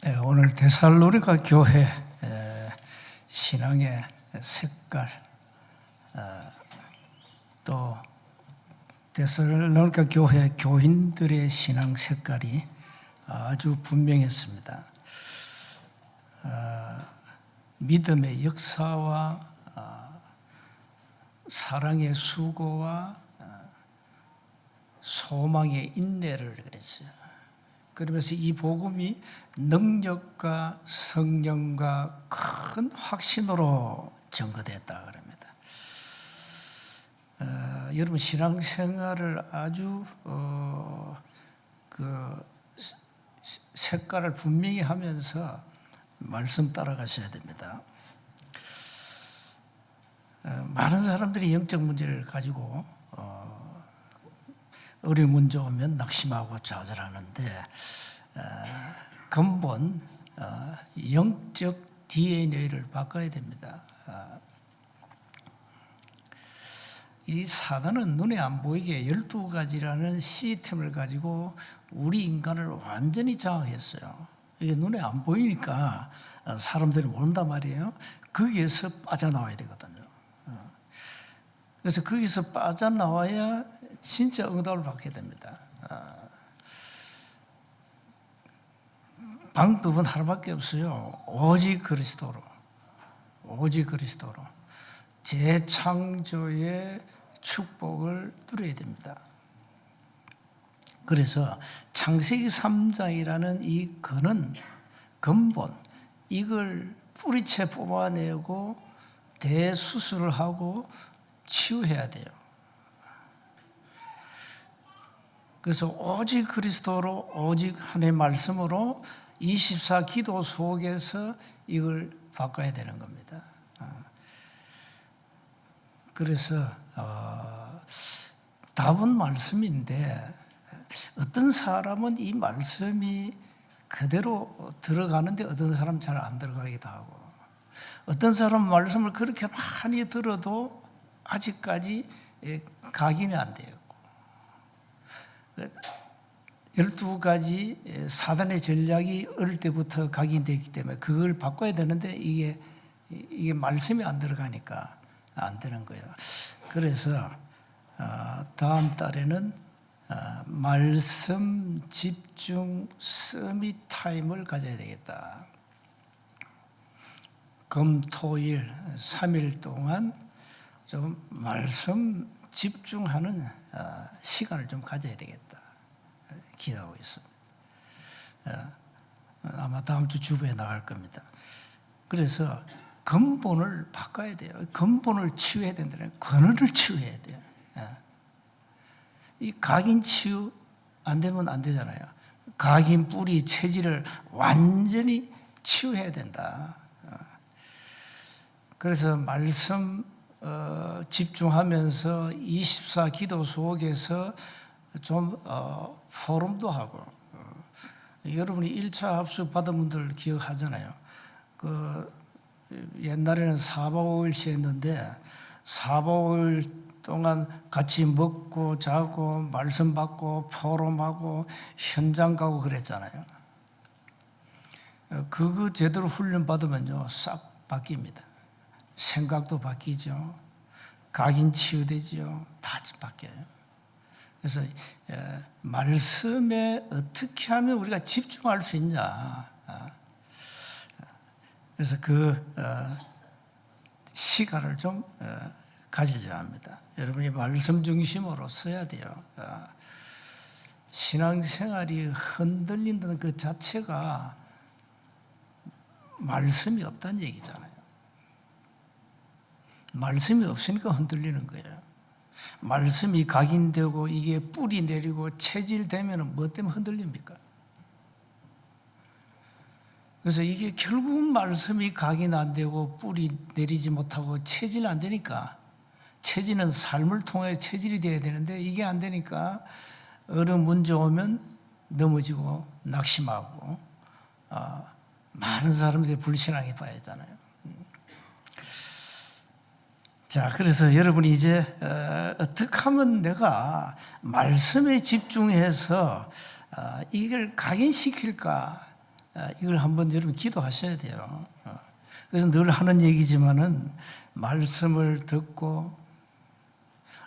오늘 데살로니가 교회 신앙의 색깔, 또 데살로니가 교회 교인들의 신앙 색깔이 아주 분명했습니다. 믿음의 역사와 사랑의 수고와 소망의 인내를 그랬어요. 그러면서 이 복음이 능력과 성령과 큰 확신으로 전거됐다 그럽니다. 여러분 신앙생활을 아주 색깔을 분명히 하면서 말씀 따라가셔야 됩니다. 많은 사람들이 영적 문제를 가지고 어려운 문제 오면 낙심하고 좌절하는데 근본 영적 DNA를 바꿔야 됩니다. 이 사단은 눈에 안 보이게 12가지라는 시스템을 가지고 우리 인간을 완전히 장악했어요. 이게 눈에 안 보이니까 사람들이 모른단 말이에요. 거기에서 빠져나와야 되거든요. 그래서 거기서 빠져나와야 진짜 응답을 받게 됩니다. 방법은 하나밖에 없어요. 오직 그리스도로. 오직 그리스도로. 재창조의 축복을 누려야 됩니다. 그래서 창세기 3장이라는 이 근본, 이걸 뿌리채 뽑아내고 대수술을 하고 치유해야 돼요. 그래서 오직 그리스도로, 오직 하나님의 말씀으로 24 기도 속에서 이걸 바꿔야 되는 겁니다. 그래서 답은 말씀인데 어떤 사람은 이 말씀이 그대로 들어가는데 어떤 사람은 잘 안 들어가기도 하고, 어떤 사람은 말씀을 그렇게 많이 들어도 아직까지 각인이 안 되었고, 12가지 사단의 전략이 어릴 때부터 각인되기 때문에 그걸 바꿔야 되는데 이게 말씀이 안 들어가니까 안 되는 거예요. 그래서 다음 달에는 말씀 집중 서밋 타임을 가져야 되겠다. 금, 토, 일 3일 동안 좀 말씀 집중하는 시간을 좀 가져야 되겠다 기도하고 있습니다. 아마 다음 주 주부에 나갈 겁니다. 그래서 근본을 바꿔야 돼요. 근본을 치유해야 된다는 근원을 치유해야 돼요. 이 각인 치유 안 되면 안 되잖아요. 각인 뿌리 체질을 완전히 치유해야 된다. 그래서 말씀 집중하면서 24 기도 속에서 좀 포럼도 하고, 여러분이 1차 합숙 받은 분들 기억하잖아요. 옛날에는 4박 5일씩 했는데 4박 5일 동안 같이 먹고 자고 말씀 받고 포럼하고 현장 가고 그랬잖아요. 그거 제대로 훈련 받으면요 싹 바뀝니다. 생각도 바뀌죠. 각인 치유되죠. 다 바뀌어요. 그래서 말씀에 어떻게 하면 우리가 집중할 수 있냐. 그래서 시간을 좀 가지려고 합니다. 여러분이 말씀 중심으로 써야 돼요. 신앙생활이 흔들린다는 그 자체가 말씀이 없다는 얘기잖아요. 말씀이 없으니까 흔들리는 거예요. 말씀이 각인되고 이게 뿌리 내리고 체질되면 뭐 때문에 흔들립니까? 그래서 이게 결국 말씀이 각인 안 되고 뿌리 내리지 못하고 체질 안 되니까, 체질은 삶을 통해 체질이 돼야 되는데 이게 안 되니까 어려운 문제 오면 넘어지고 낙심하고 많은 사람들이 불신앙에 빠지잖아요. 자, 그래서 여러분이 이제 어떻게 하면 내가 말씀에 집중해서 이걸 각인시킬까? 이걸 한번 여러분 기도하셔야 돼요. 그래서 늘 하는 얘기지만은 말씀을 듣고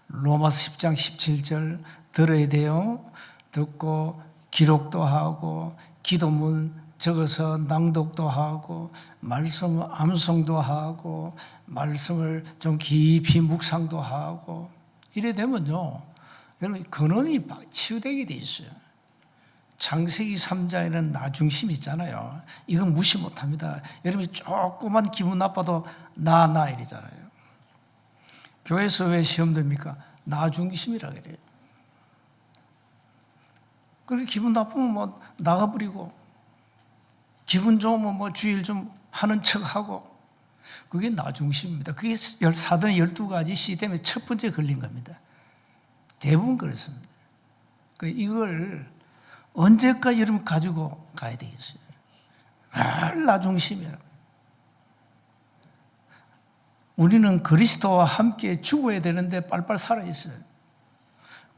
로마서 10장 17절 들어야 돼요. 듣고 기록도 하고 기도문 적어서 낭독도 하고 말씀 암송도 하고 말씀을 좀 깊이 묵상도 하고 이래 되면요, 여러분 근원이 치유되게 돼 있어요. 창세기 3장에는 나 중심 있잖아요. 이건 무시 못합니다. 여러분이 조금만 기분 나빠도 나 이러잖아요. 교회에서 왜 시험 됩니까? 나 중심이라 그래요. 그렇게 기분 나쁘면 뭐 나가버리고, 기분 좋으면 뭐 주일 좀 하는 척하고, 그게 나 중심입니다. 그게 사단의 12가지 시스템의 첫 번째 걸린 겁니다. 대부분 그렇습니다. 이걸 언제까지 여러분 가지고 가야 되겠어요? 늘 나 중심이라. 우리는 그리스도와 함께 죽어야 되는데 빨빨 살아있어요.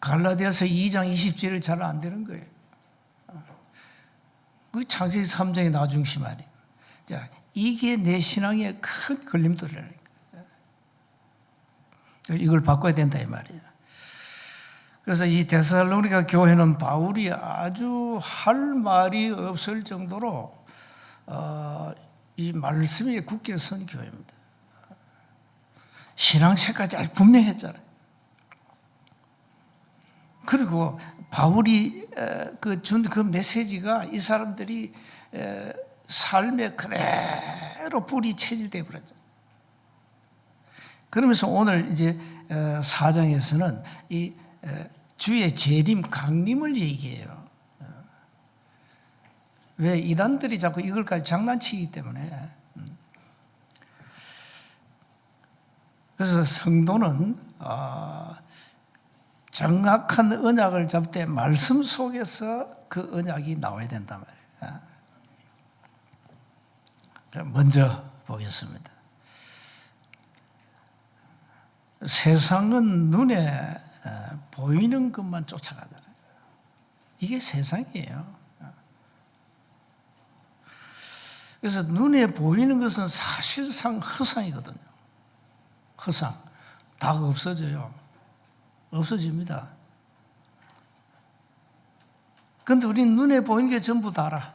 갈라디아서 2장 20절을 잘 안 되는 거예요. 그 창세기 3장의 나 중심 아니에요. 자, 이게 내 신앙의 큰 걸림돌이라니까. 이걸 바꿔야 된다 이 말이에요. 그래서 이 데살로니가 교회는 바울이 아주 할 말이 없을 정도로 이 말씀에 굳게 선 교회입니다. 신앙생활까지 아주 분명했잖아요. 그리고 바울이 준 그 메시지가 이 사람들이 삶에 그대로 뿌리 체질되어 버렸죠. 그러면서 오늘 이제 4장에서는 이 주의 재림, 강림을 얘기해요. 왜? 이단들이 자꾸 이걸까지 장난치기 때문에. 그래서 성도는 정확한 언약을 잡을 때 말씀 속에서 그 언약이 나와야 된단 말이에요. 먼저 보겠습니다. 세상은 눈에 보이는 것만 쫓아가잖아요. 이게 세상이에요. 그래서 눈에 보이는 것은 사실상 허상이거든요. 허상. 다 없어져요. 없어집니다. 그런데 우리는 눈에 보이는 게 전부 다라.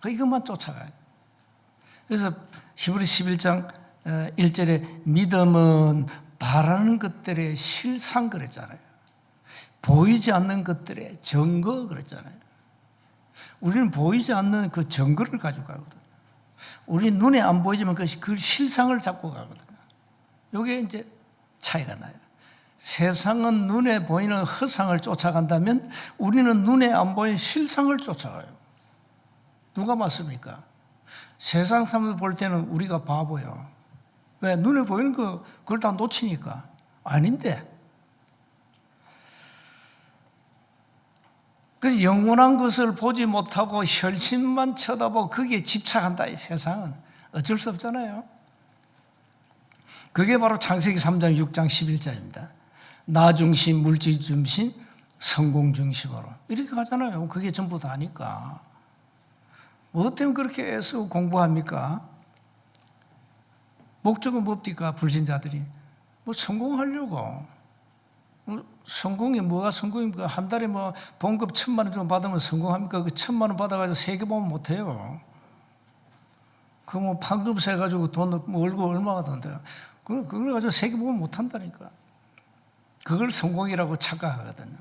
이것만 쫓아가요. 그래서 히브리 11장 1절에 믿음은 바라는 것들의 실상 그랬잖아요. 보이지 않는 것들의 증거 그랬잖아요. 우리는 보이지 않는 그 증거를 가지고 가거든요. 우리는 눈에 안 보이지만 그 실상을 잡고 가거든요. 이게 이제 차이가 나요. 세상은 눈에 보이는 허상을 쫓아간다면 우리는 눈에 안 보이는 실상을 쫓아가요. 누가 맞습니까? 세상 사람들 볼 때는 우리가 바보예요. 왜? 눈에 보이는 거 그걸 다 놓치니까. 아닌데. 그래서 영원한 것을 보지 못하고 혈신만 쳐다보고 거기에 집착한다. 이 세상은 어쩔 수 없잖아요. 그게 바로 창세기 3장 6장 11절입니다. 나 중심, 물질 중심, 성공 중심으로 이렇게 가잖아요. 그게 전부 다니까. 뭐 때문에 그렇게 애쓰고 공부합니까? 목적은 뭡니까? 불신자들이 뭐 성공하려고. 성공이 뭐가 성공입니까? 한 달에 뭐 봉급 1,000만 원 좀 받으면 성공합니까? 그 1,000만 원 받아가지고 세계 보면 못해요. 그 뭐 판금세 해가지고 돈 뭐 월급 얼마가 든대요. 그걸 가지고 세계 보면 못한다니까. 그걸 성공이라고 착각하거든요.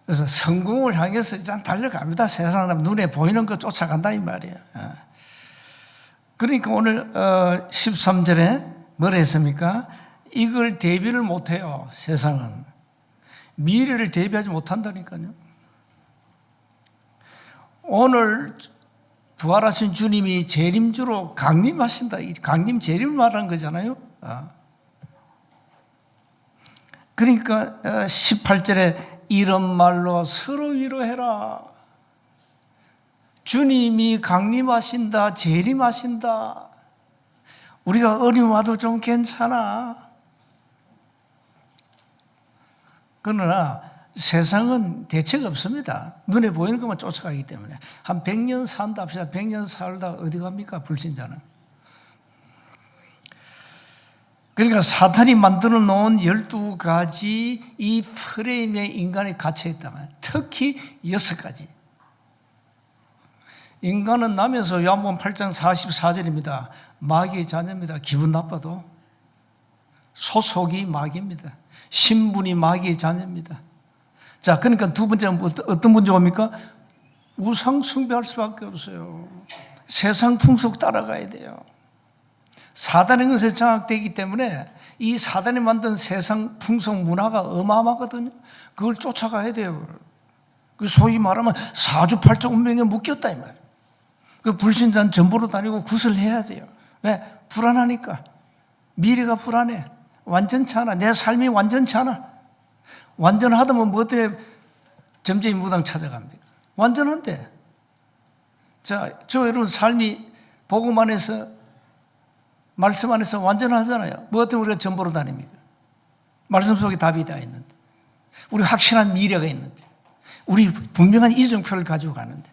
그래서 성공을 향해서 일단 달려갑니다. 세상 사람 눈에 보이는 거 쫓아간다 이 말이에요. 그러니까 오늘 13절에 뭐라 했습니까? 이걸 대비를 못해요. 세상은 미래를 대비하지 못한다니까요. 오늘 부활하신 주님이 재림주로 강림하신다. 이 강림 재림을 말하는 거잖아요. 그러니까 18절에 이런 말로 서로 위로해라. 주님이 강림하신다. 재림하신다. 우리가 어려움 와도 좀 괜찮아. 그러나 세상은 대책 없습니다. 눈에 보이는 것만 쫓아가기 때문에. 한 100년 산다 합시다. 100년 살다 어디 갑니까? 불신자는. 그러니까 사탄이 만들어 놓은 12가지 이 프레임에 인간이 갇혀있다. 특히 6가지. 인간은 나면서 요한복음 8장 44절입니다. 마귀의 자녀입니다. 기분 나빠도. 소속이 마귀입니다. 신분이 마귀의 자녀입니다. 자, 그러니까 두 번째는 어떤 문제가 옵니까? 우상 숭배할 수밖에 없어요. 세상 풍속 따라가야 돼요. 사단의 것에 장악되기 때문에 이 사단이 만든 세상 풍속 문화가 어마어마하거든요. 그걸 쫓아가야 돼요. 소위 말하면 사주팔적 운명에 묶였다 이 말이에요. 그 불신자는 전보로 다니고 구슬해야 돼요. 왜? 불안하니까. 미래가 불안해. 완전치 않아. 내 삶이 완전치 않아. 완전하다면 뭐 때문에 점쟁이 무당 찾아갑니까? 완전한데. 자, 저 여러분 삶이 복음 안에서 말씀 안에서 완전하잖아요. 뭐 때문에 우리가 전보로 다닙니까? 말씀 속에 답이 다 있는데. 우리 확실한 미래가 있는데. 우리 분명한 이정표를 가지고 가는데.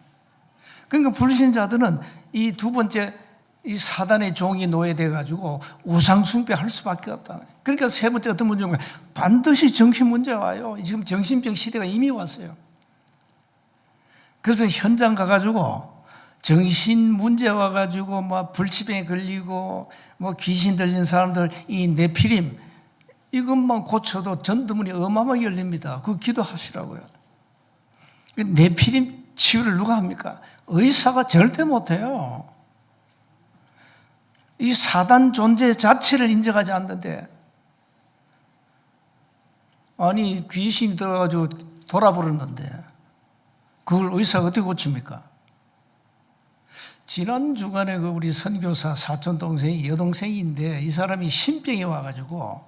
그러니까 불신자들은 이 두 번째 이 사단의 종이 노예돼 가지고 우상숭배할 수밖에 없다. 그러니까 세 번째 어떤 문제인가? 반드시 정신 문제가 와요. 지금 정신병 시대가 이미 왔어요. 그래서 현장 가가지고 정신 문제 와가지고 뭐 불치병에 걸리고 뭐 귀신 들린 사람들 이 네피림 이것만 고쳐도 전두문이 어마어마하게 열립니다. 그 기도하시라고요. 네피림 치유를 누가 합니까? 의사가 절대 못해요. 이 사단 존재 자체를 인정하지 않는데, 아니 귀신이 들어가지고 돌아버렸는데 그걸 의사가 어떻게 고칩니까? 지난 주간에 그 우리 선교사 사촌 동생이 여동생인데 이 사람이 신병이 와가지고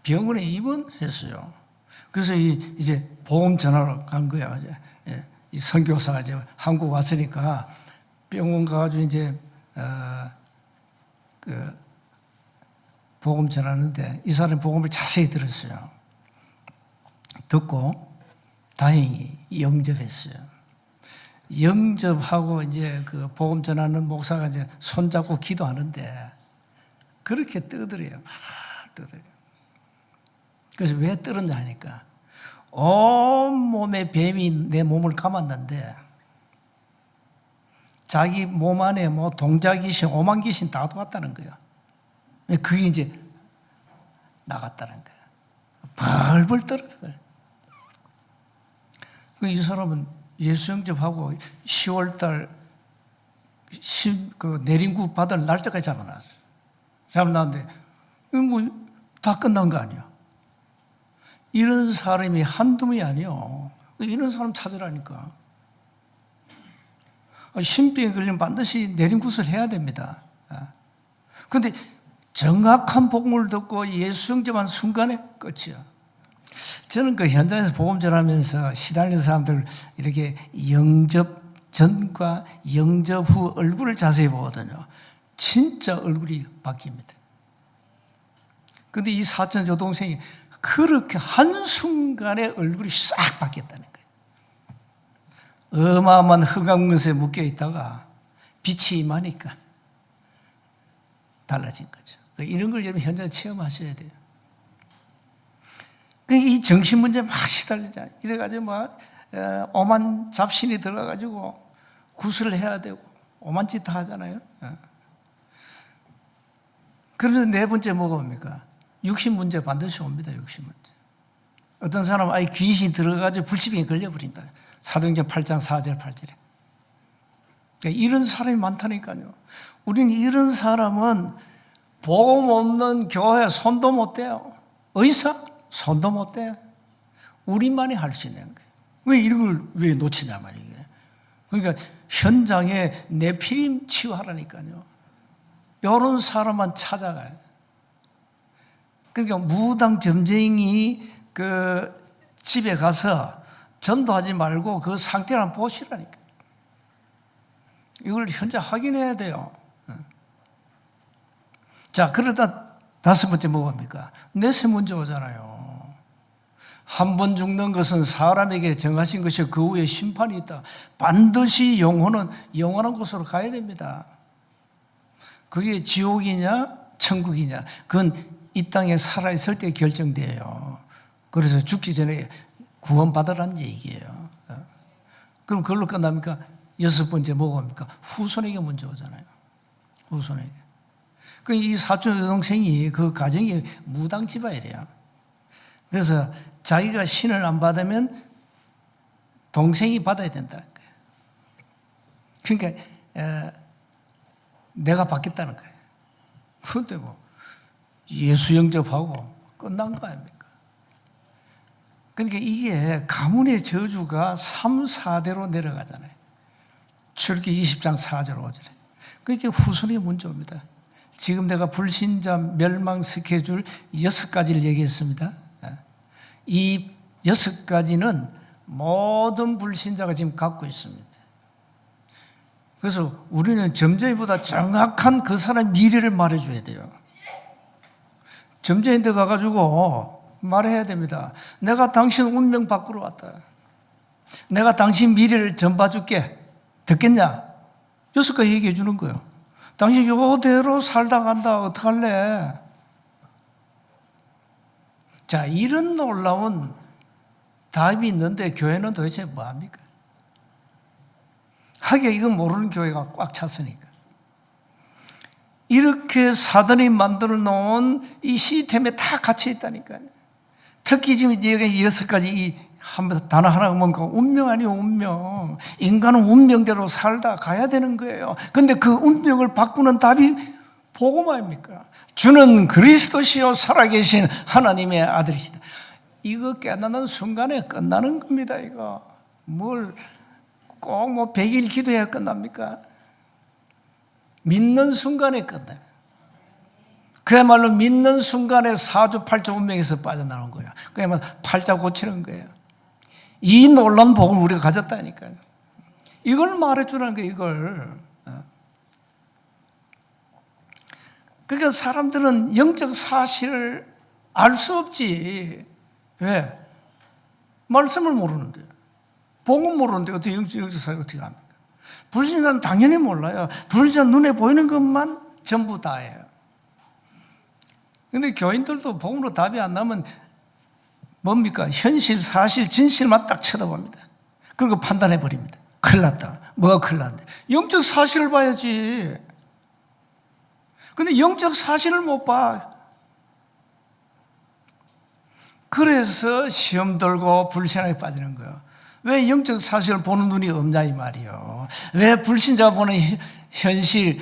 병원에 입원했어요. 그래서 이제 보험 전화로 간 거야. 이 선교사가 이제 한국 왔으니까 병원 가가지고 이제 그 복음 전하는데 이 사람이 복음을 자세히 들었어요. 듣고 다행히 영접했어요. 영접하고 이제 그 복음 전하는 목사가 이제 손잡고 기도하는데 그렇게 떠들어요. 떠들어요. 그래서 왜 떠들었냐 하니까 온몸에 뱀이 내 몸을 감았는데 자기 몸 안에 뭐 동자귀신, 오만귀신 다 들어왔다는 거예요. 그게 이제 나갔다는 거예요. 벌벌 떨어져요. 이 사람은 예수 영접하고 10월달 그 내림구 받을 날짜까지 잡아놨어요. 잡아놨는데 뭐 다 끝난 거 아니야. 이런 사람이 한두 명이 아니요. 이런 사람 찾으라니까. 신병에 걸리면 반드시 내림굿을 해야 됩니다. 그런데 정확한 복음을 듣고 예수 영접한 순간에 끝이야. 저는 그 현장에서 복음 전하면서 시달리는 사람들 이렇게 영접 전과 영접 후 얼굴을 자세히 보거든요. 진짜 얼굴이 바뀝니다. 그런데 이 사촌 여동생이 그렇게 한순간에 얼굴이 싹 바뀌었다는 거예요. 어마어마한 흑암 것에 묶여 있다가 빛이 임하니까 달라진 거죠. 이런 걸 여러분 현장에 체험하셔야 돼요. 이 정신 문제 막 시달리잖아요. 이래가지고 막 오만 잡신이 들어가지고 구슬을 해야 되고 오만 짓 다 하잖아요. 그래서 네 번째 뭐가 옵니까? 육신 문제 반드시 옵니다. 육신 문제. 어떤 사람은 아예 귀신이 들어가지고 불치병에 걸려버린다. 사도행전 8장 4절 8절에. 그러니까 이런 사람이 많다니까요. 우리는 이런 사람은 복음 없는 교회 손도 못 대요. 의사? 손도 못 대. 우리만이 할 수 있는 거예요. 왜 이런 걸 왜 놓치냐 말이에요. 그러니까 현장에 네피림 치유하라니까요. 이런 사람만 찾아가요. 그러니까 무당 점쟁이 그 집에 가서 전도하지 말고 그 상태를 한번 보시라니까. 이걸 현재 확인해야 돼요. 자, 그러다 다섯 번째 뭐입니까? 내세 문제 오잖아요. 한 번 죽는 것은 사람에게 정하신 것이 그 후에 심판이 있다. 반드시 영혼은 영원한 곳으로 가야 됩니다. 그게 지옥이냐 천국이냐 그건 이 땅에 살아있을 때 결정돼요. 그래서 죽기 전에 구원받으라는 얘기예요. 그럼 그걸로 끝납니까? 여섯 번째 뭐가 옵니까? 후손에게 먼저 오잖아요. 후손에게. 이 사촌 여동생이 그 가정이 무당집안이래요. 그래서 자기가 신을 안 받으면 동생이 받아야 된다는 거예요. 그러니까 내가 받겠다는 거예요. 그런데 뭐 예수 영접하고 끝난 거 아닙니까? 그러니까 이게 가문의 저주가 3, 4대로 내려가잖아요. 출애굽기 20장 4절 5절에. 그러니까 후손이 먼저 옵니다. 지금 내가 불신자 멸망 스케줄 6가지를 얘기했습니다. 이 6가지는 모든 불신자가 지금 갖고 있습니다. 그래서 우리는 점쟁이보다 정확한 그 사람 미래를 말해줘야 돼요. 점쟁이한테 가가지고 말해야 됩니다. 내가 당신 운명 바꾸러 왔다. 내가 당신 미래를 전봐줄게. 듣겠냐? 6가지 얘기해 주는 거예요. 당신 이대로 살다 간다. 어떡할래? 자, 이런 놀라운 답이 있는데 교회는 도대체 뭐합니까? 하기야 이건 모르는 교회가 꽉 찼으니까. 이렇게 사단이 만들어 놓은 이 시스템에 다 갇혀 있다니까요. 특히 지금 여기 6가지 단어 하나 보니까 운명 아니에요, 운명. 인간은 운명대로 살다 가야 되는 거예요. 근데 그 운명을 바꾸는 답이 복음 아닙니까? 주는 그리스도시요 살아계신 하나님의 아들이시다. 이거 깨닫는 순간에 끝나는 겁니다. 이거 뭘 꼭 뭐 100일 기도해야 끝납니까? 믿는 순간에 끝나요. 그야말로 믿는 순간에 사주팔자 운명에서 빠져나오는 거예요. 그야말로 팔자 고치는 거예요. 이 놀라운 복을 우리가 가졌다니까요. 이걸 말해주라는 거예요. 이걸. 그러니까 사람들은 영적 사실을 알 수 없지. 왜? 말씀을 모르는데. 복음 모르는데 어떻게 영적 사실 어떻게 합니까? 불신자는 당연히 몰라요. 불신자는 눈에 보이는 것만 전부 다예요. 그런데 교인들도 복음으로 답이 안 나면 뭡니까? 현실, 사실, 진실만 딱 쳐다봅니다. 그리고 판단해 버립니다. 큰일 났다. 뭐가 큰일 났는데? 영적 사실을 봐야지. 근데 영적 사실을 못 봐. 그래서 시험 들고 불신앙에 빠지는 거예요. 왜 영적 사실을 보는 눈이 없냐 이 말이요. 왜 불신자가 보는 현실,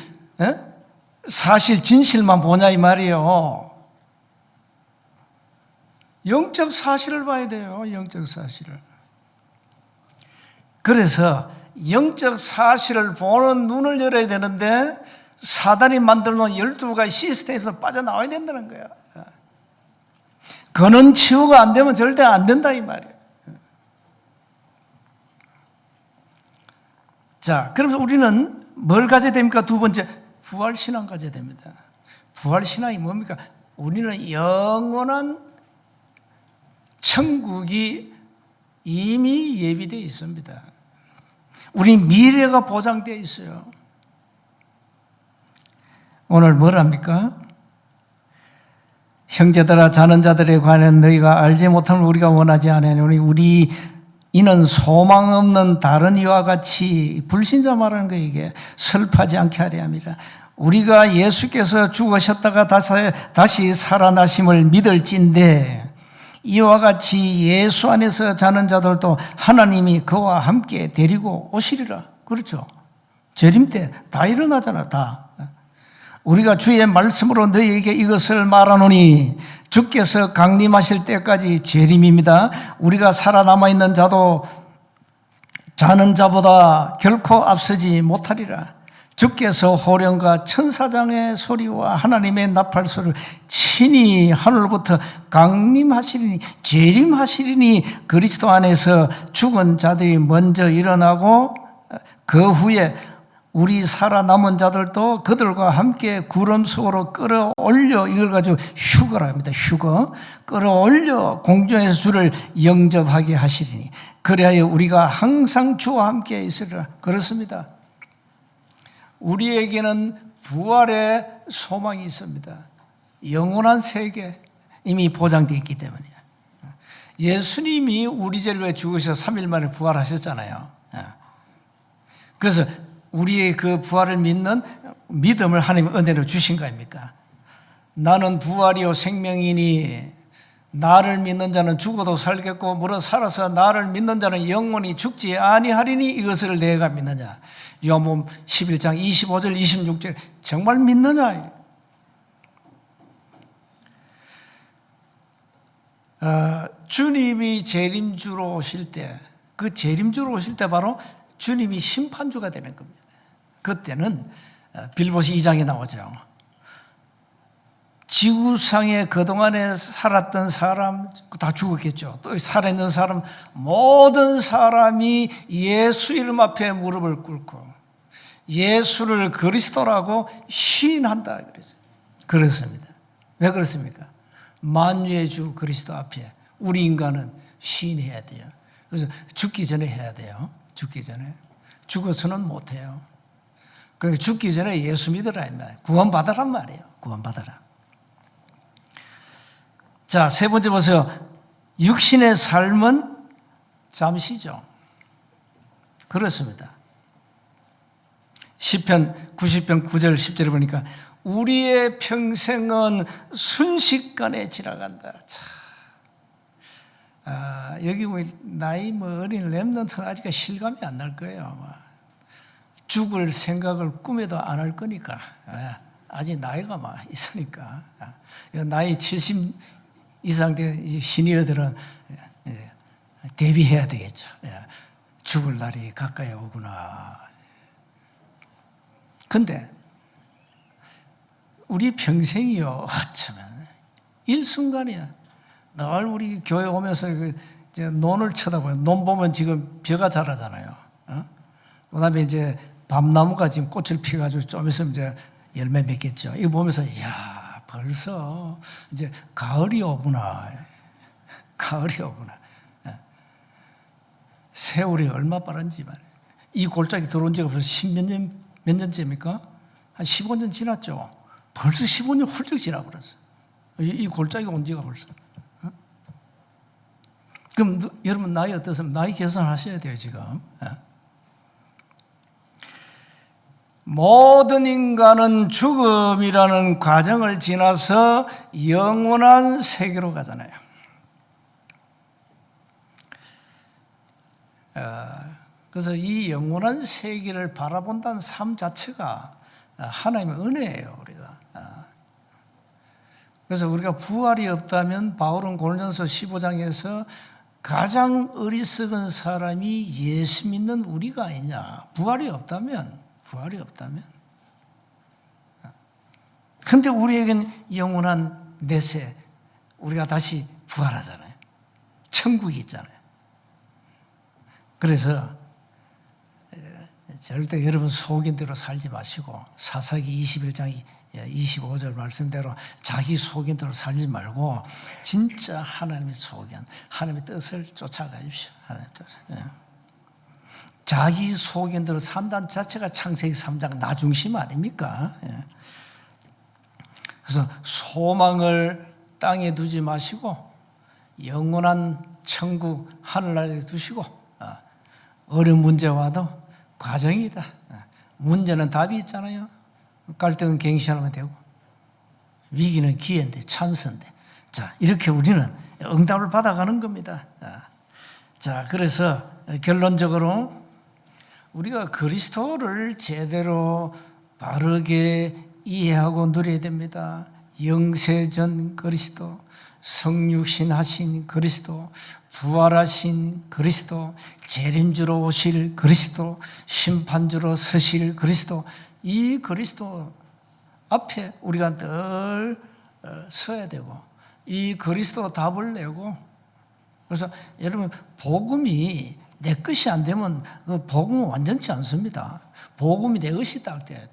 사실, 진실만 보냐 이 말이요. 영적 사실을 봐야 돼요. 영적 사실을. 그래서 영적 사실을 보는 눈을 열어야 되는데 사단이 만들어 놓은 12가지 시스템에서 빠져나와야 된다는 거야. 그는 치유가 안 되면 절대 안 된다 이 말이에요. 자, 그러면서 우리는 뭘 가져야 됩니까? 두 번째, 부활신앙 가져야 됩니다. 부활신앙이 뭡니까? 우리는 영원한 천국이 이미 예비되어 있습니다. 우리 미래가 보장되어 있어요. 오늘 뭘 합니까? 형제들아 자는 자들에 관한 너희가 알지 못함을 우리가 원하지 않으니 우리 이는 소망 없는 다른 이와 같이 불신자 말하는 거 이게 슬퍼하지 않게 하려 함이라. 우리가 예수께서 죽으셨다가 다시 살아나심을 믿을진대 이와 같이 예수 안에서 자는 자들도 하나님이 그와 함께 데리고 오시리라. 그렇죠? 재림 때 다 일어나잖아. 다. 우리가 주의 말씀으로 너희에게 이것을 말하노니 주께서 강림하실 때까지 재림입니다. 우리가 살아남아 있는 자도 자는 자보다 결코 앞서지 못하리라. 주께서 호령과 천사장의 소리와 하나님의 나팔 소리를 친히 하늘로부터 강림하시리니 재림하시리니 그리스도 안에서 죽은 자들이 먼저 일어나고 그 후에 우리 살아남은 자들도 그들과 함께 구름 속으로 끌어올려, 이걸 가지고 휴거라 합니다. 휴거. 끌어올려 공중에서 주를 영접하게 하시리니 그리하여 우리가 항상 주와 함께 있으리라. 그렇습니다. 우리에게는 부활의 소망이 있습니다. 영원한 세계 이미 보장되어 있기 때문이에요. 예수님이 우리 죄를 위해 죽으셔서 3일 만에 부활하셨잖아요. 그래서 우리의 그 부활을 믿는 믿음을 하나님 은혜로 주신 거 아닙니까? 나는 부활이요 생명이니 나를 믿는 자는 죽어도 살겠고 무릇 살아서 나를 믿는 자는 영원히 죽지 아니하리니 이것을 내가 믿느냐. 요한복음 11장 25절 26절 정말 믿느냐. 주님이 재림주로 오실 때, 그 재림주로 오실 때 바로 주님이 심판주가 되는 겁니다. 그때는 빌보시 2장에 나오죠. 지구상에 그동안에 살았던 사람 다 죽었겠죠. 또 살아있는 사람 모든 사람이 예수 이름 앞에 무릎을 꿇고 예수를 그리스도라고 시인한다 그랬어요. 그렇습니다. 왜 그렇습니까? 만유의 주 그리스도 앞에 우리 인간은 시인해야 돼요. 그래서 죽기 전에 해야 돼요. 죽기 전에. 죽어서는 못해요. 그러니까 죽기 전에 예수 믿으라 이 말이에요. 구원받으란 말이에요. 구원받으라. 자, 세 번째 보세요. 육신의 삶은 잠시죠. 그렇습니다. 시편 90편 9절 10절에 보니까 우리의 평생은 순식간에 지나간다. 여기 나이 어린 렘넌트는 아직 실감이 안 날 거예요. 죽을 생각을 꿈에도 안 할 거니까. 아직 나이가 있으니까. 나이 70 이상 된 시니어들은 대비해야 되겠죠. 죽을 날이 가까이 오구나. 근데 우리 평생이요, 어쩌면 일순간이야. 늘 우리 교회 오면서 논을 쳐다봐요. 논 보면 지금 벼가 자라잖아요. 그 다음에 이제 밤나무가 지금 꽃을 피워가지고 좀 있으면 이제 열매 맺겠죠. 이거 보면서, 이야, 벌써 이제 가을이 오구나. 가을이 오구나. 세월이 얼마 빠른지 말이에요. 이 골짜기 들어온 지가 벌써 몇 년째입니까? 한 15년 지났죠. 벌써 15년 훌쩍 지나버렸어요. 이 골짜기가 온 지가 벌써. 그럼 여러분 나이 어떠십니까? 나이 계산하셔야 돼요, 지금. 모든 인간은 죽음이라는 과정을 지나서 영원한 세계로 가잖아요. 그래서 이 영원한 세계를 바라본다는 삶 자체가 하나님의 은혜예요, 우리가. 그래서 우리가 부활이 없다면 바울은 고린도전서 15장에서 가장 어리석은 사람이 예수 믿는 우리가 아니냐. 부활이 없다면. 근데 우리에겐 영원한 내세, 우리가 다시 부활하잖아요. 천국이 있잖아요. 그래서 절대 여러분 속인 대로 살지 마시고 사사기 21장 25절 말씀대로 자기 속인 대로 살지 말고 진짜 하나님의 소견, 하나님의 뜻을 쫓아가십시오. 하나님의 뜻을. 자기 소견대로 산다는 자체가 창세기 3장 나 중심 아닙니까? 그래서 소망을 땅에 두지 마시고 영원한 천국 하늘나라에 두시고 어려운 문제 와도 과정이다. 문제는 답이 있잖아요. 갈등은 갱신하면 되고 위기는 기회인데 찬스인데 자 이렇게 우리는 응답을 받아가는 겁니다. 자 그래서 결론적으로 우리가 그리스도를 제대로 바르게 이해하고 누려야 됩니다. 영세전 그리스도, 성육신 하신 그리스도, 부활하신 그리스도, 재림주로 오실 그리스도, 심판주로 서실 그리스도, 이 그리스도 앞에 우리가 늘 서야 되고 이 그리스도 답을 내고 그래서 여러분 복음이 내 것이 안 되면 그 복음은 완전치 않습니다. 복음이 내 것이 딱 돼야 돼.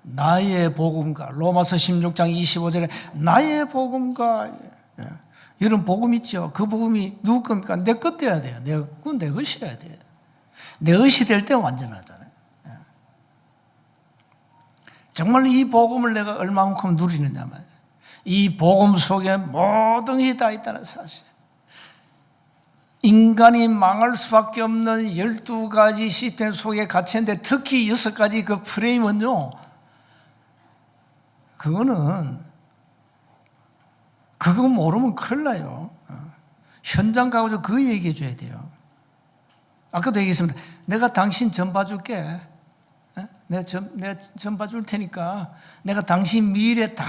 나의 복음과 로마서 16장 25절에 나의 복음과 이런 복음 있죠. 그 복음이 누구 겁니까? 내 것 돼야 돼요. 그건 내 것이어야 돼요. 내 것이 될 때 완전하잖아요. 정말 이 복음을 내가 얼마만큼 누리느냐 말이에요. 이 복음 속에 모든 것이 다 있다는 사실. 인간이 망할 수밖에 없는 12가지 시스템 속에 갇혔는데 특히 6가지 그 프레임은요, 그거 모르면 큰일 나요. 현장 가서 그 얘기해 줘야 돼요. 아까도 얘기했습니다. 내가 당신 전 봐줄게. 내가 전 봐줄 테니까 내가 당신 미래 다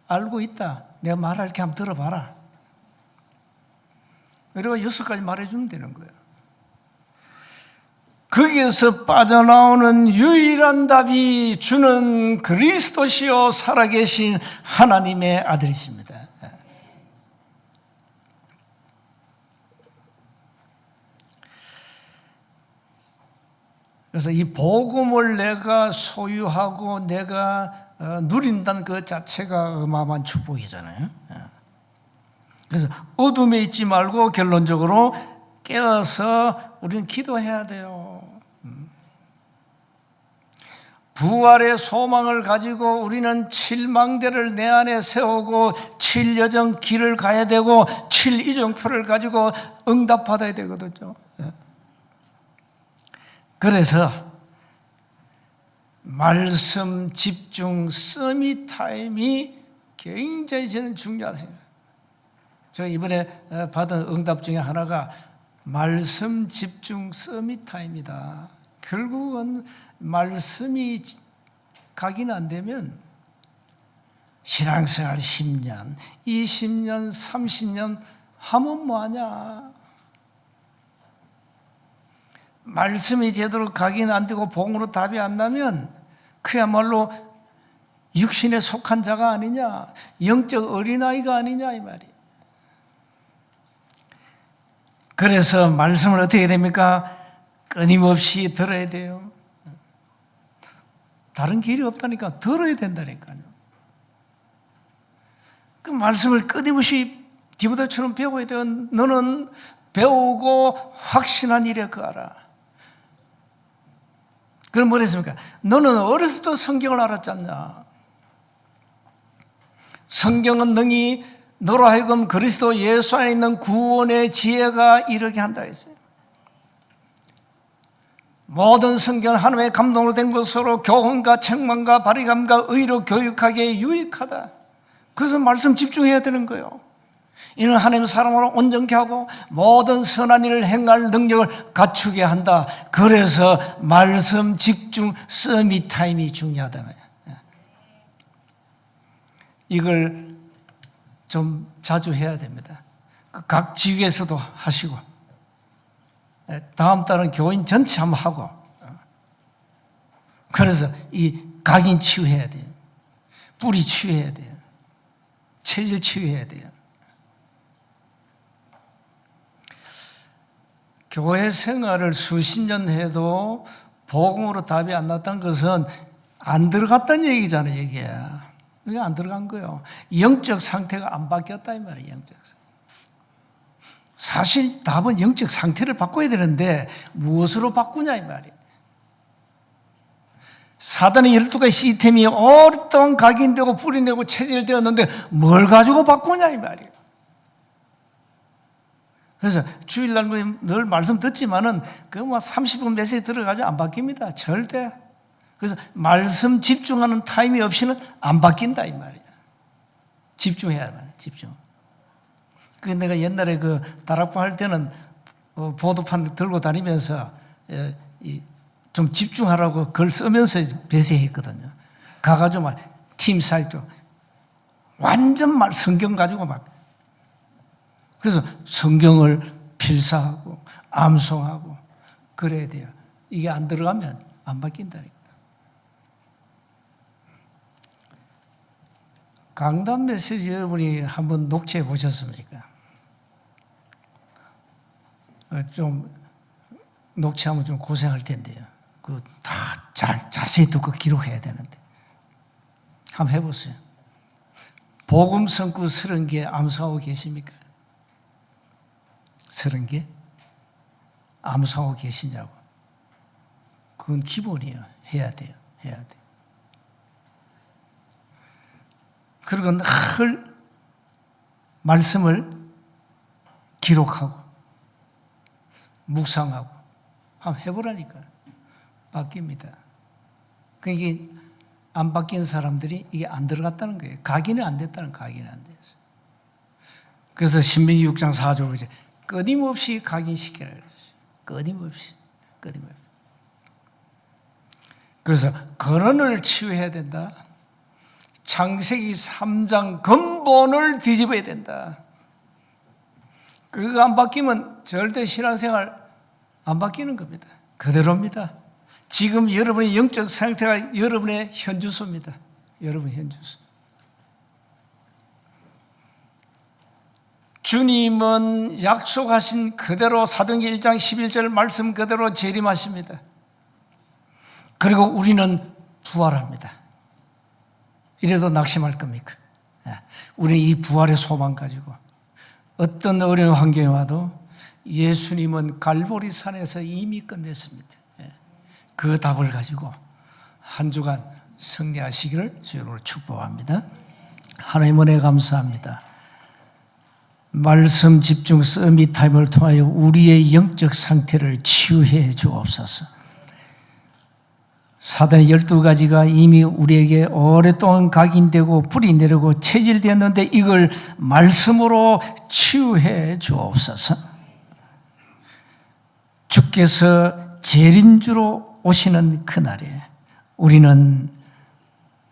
알고 있다. 내가 말할 게 한번 들어봐라. 그리고 6가지 말해주면 되는 거예요. 거기에서 빠져나오는 유일한 답이 주는 그리스도시요 살아계신 하나님의 아들이십니다. 그래서 이 복음을 내가 소유하고 내가 누린다는 그 자체가 어마어마한 축복이잖아요. 그래서 어둠에 있지 말고 결론적으로 깨어서 우리는 기도해야 돼요. 부활의 소망을 가지고 우리는 7망대를 내 안에 세우고 7여정 길을 가야 되고 7이정표를 가지고 응답받아야 되거든요. 그래서 말씀 집중 서밋 타임이 굉장히 저는 중요하세요. 제가 이번에 받은 응답 중에 하나가 말씀 집중 서밋 타임이다. 결국은 말씀이 각인 안 되면 신앙생활 10년, 20년, 30년 하면 뭐하냐. 말씀이 제대로 각인 안 되고 복음으로 답이 안 나면 그야말로 육신에 속한 자가 아니냐, 영적 어린아이가 아니냐 이 말이에요. 그래서 말씀을 어떻게 됩니까? 끊임없이 들어야 돼요. 다른 길이 없다니까 들어야 된다니까요. 그 말씀을 끊임없이 디모데처럼 배워야 돼요. 너는 배우고 확신한 일에 거하라. 그럼 뭐라 했습니까? 너는 어렸을 때 성경을 알았잖냐. 성경은 능히 너로 하여금 그리스도 예수 안에 있는 구원의 지혜가 이르게 한다 했어요. 모든 성경은 하나님의 감동으로 된 것으로 교훈과 책망과 바리감과 의로 교육하기에 유익하다. 그래서 말씀 집중해야 되는 거예요. 이는 하나님 사람으로 온전케 하고 모든 선한 일을 행할 능력을 갖추게 한다. 그래서 말씀 집중 서밋 타임이 중요하다. 이걸 좀 자주 해야 됩니다. 각 지위에서도 하시고 다음 달은 교인 전체 한번 하고 그래서 이 각인 치유해야 돼요. 뿌리 치유해야 돼요. 체질 치유해야 돼요. 교회 생활을 수십 년 해도 복음으로 답이 안 났다는 것은 안 들어갔다는 얘기잖아요. 이게 안 들어간 거예요. 영적 상태가 안 바뀌었다 이 말이에요. 영적 상태. 사실 답은 영적 상태를 바꿔야 되는데 무엇으로 바꾸냐 이 말이에요. 사단의 12가지 시스템이 오랫동안 각인되고 뿌리내고 체질되었는데 뭘 가지고 바꾸냐 이 말이에요. 그래서 주일날 늘 말씀 듣지만은 그 30분 메시지 들어가지고 안 바뀝니다. 절대. 그래서 말씀 집중하는 타임이 없이는 안 바뀐다 이 말이에요. 집중해야 돼. 집중. 그 내가 옛날에 그 다락방 할 때는 보도판 들고 다니면서 좀 집중하라고 글 쓰면서 배세했거든요. 가가지고 막 팀 사이트 완전 성경 가지고 막 그래서 성경을 필사하고 암송하고 그래야 돼요. 이게 안 들어가면 안 바뀐다니까. 강단 메시지 여러분이 한번 녹취해 보셨습니까? 좀 녹취하면 좀 고생할 텐데요. 그 다 자세히 듣고 기록해야 되는데. 한번 해보세요. 복음 성구 30개 암송하고 계십니까? 30개? 암송하고 계시냐고. 그건 기본이에요. 해야 돼요. 해야 돼. 그리고 늘 말씀을 기록하고 묵상하고 한번 해보라니까요. 바뀝니다. 이게 안 바뀐 사람들이 이게 안 들어갔다는 거예요. 각인이 안 됐다는 거예요. 각인이 안 됐어요. 그래서 신명기 6장 4절로 이제 끊임없이 각인시키라 그랬어요. 끊임없이. 그래서 근원을 치유해야 된다. 창세기 3장 근본을 뒤집어야 된다. 그거 안 바뀌면 절대 신앙생활 안 바뀌는 겁니다. 그대로입니다. 지금 여러분의 영적 상태가 여러분의 현주소입니다. 여러분 현주소. 주님은 약속하신 그대로 사도행전 1장 11절 말씀 그대로 재림하십니다. 그리고 우리는 부활합니다. 이래도 낙심할 겁니까? 우리는 이 부활의 소망 가지고 어떤 어려운 환경에 와도 예수님은 갈보리 산에서 이미 끝냈습니다. 그 답을 가지고 한 주간 승리하시기를 주님으로 축복합니다. 하나님 은혜 감사합니다. 말씀 집중 서밋 타임을 통하여 우리의 영적 상태를 치유해 주옵소서. 사단의 12가지가 이미 우리에게 오랫동안 각인되고 뿌리 내리고 체질되었는데 이걸 말씀으로 치유해 주옵소서. 주께서 재림주로 오시는 그날에 우리는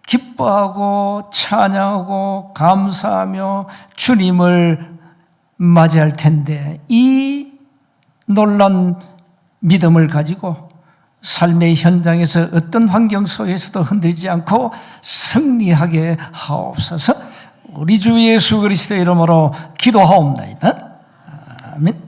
기뻐하고 찬양하고 감사하며 주님을 맞이할 텐데 이 놀라운 믿음을 가지고 삶의 현장에서 어떤 환경 속에서도 흔들리지 않고 승리하게 하옵소서. 우리 주 예수 그리스도의 이름으로 기도하옵나이다. 아멘.